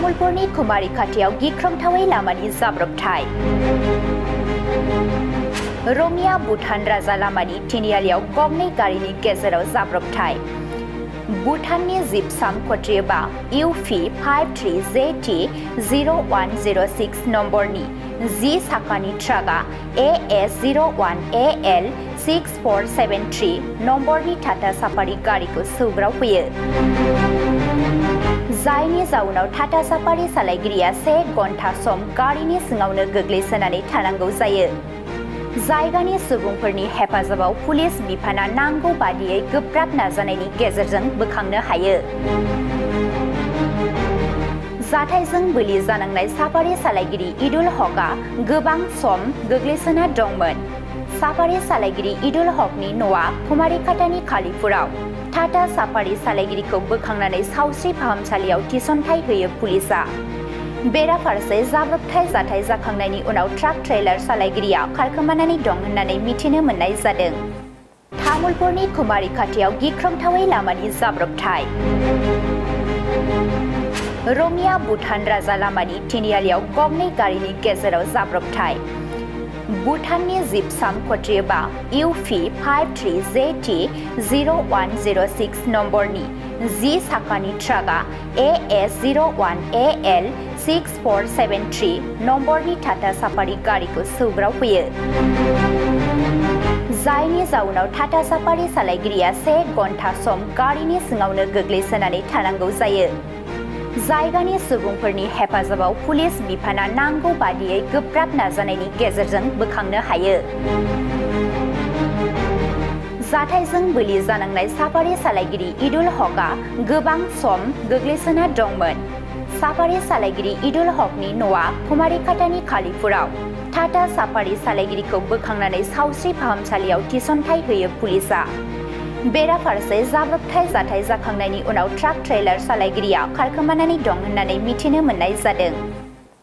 तामुलपुरनि खुमारि खाथियाव गिख्रंथावै लामानि जाब्रबथाय। रङिया भुटान राजा लामानि तिनिआलियाव गंनै गारिनि गेजेराव जाब्रबथाय। भुटाननि जिपसाम खत्रियोबा UP 53JT0106 नम्बरनि 10 साखानि ट्राकआ AS 01AL 6473 नम्बरनि टाटा साफारि गारिखौ सौग्रावफैयो। जायनि जाउनाव टाटा साफारि सालायगिरिया 1 घन्टा सम गारिनि सिङावनो गोग्लैसोनानै थानांगौ जायो। जायगानि सुबुंफोरनि हेफाजाबाव पुलिस बिफाना नांगौ बादियै गोब्राब नाजानायनि गेजेरजों बोखांनो हायो। जाथायजों बोलि जानांनाय साफारि सालायगिरि इदुल हकआ गोबां सम गोग्लैसोना दंमोन। साफारि सालायगिरि इदुल हकनि न'आ खुमारिखाटानि खालिपुराव। टाटा साफारि सालायगिरिखौ बोखांनानै सावस्रि फाहामसालियाव थिसनथाय होयो पुलिसआ। बेराफारसे जाब्रबथाय जाथाय जाखांनायनि उनाव ट्राक ट्रेलार सालायगिरिया खारखोमानानै दं होननानै मिथिनो मोननाय जादों। तामुलपुरनि खुमारि खाथियाव गिख्रंथावै लामानि जाब्रबथाय। रङिया भुटान राजा लामानि तिनिआलियाव गंनै गारिनि गेजेराव जाब्रबथाय। भुटाननि जिपसाम खत्रियोबा UP 53JT0106 नम्बरनि 10 साखानि ट्राकआ AS 01AL 6473 नम्बरनि टाटा साफारि गारिखौ सौग्रावफैयो। जायनि जाउनाव टाटा साफारि सालायगिरिया 1 घन्टा सम गारिनि सिङावनो गोग्लैसोनानै थानांगौ जायो। जायगानि सुबुंफोरनि हेफाजाबाव पुलिस बिफाना नांगौ बादियै गोब्राब नाजानायनि गेजेरजों बोखांनो हायो। जाथायजों बोलि जानांनाय साफारि सालायगिरि इदुल हकआ गोबां सम गोग्लैसोना दंमोन। साफारि सालायगिरि इदुल हकनि न'आ खुमारिखाटानि खालिपुराव। टाटा साफारि सालायगिरिखौ बोखांनानै सावस्रि फाहामसालियाव थिसनथाय होयो पुलिसआ। बेराफारसे जाब्रबथाय जाथाय जाखांनायनि उनाव ट्राक ट्रेलार सालायगिरिया खारखोमानानै दं होननानै मिथिनो मोननाय जादों।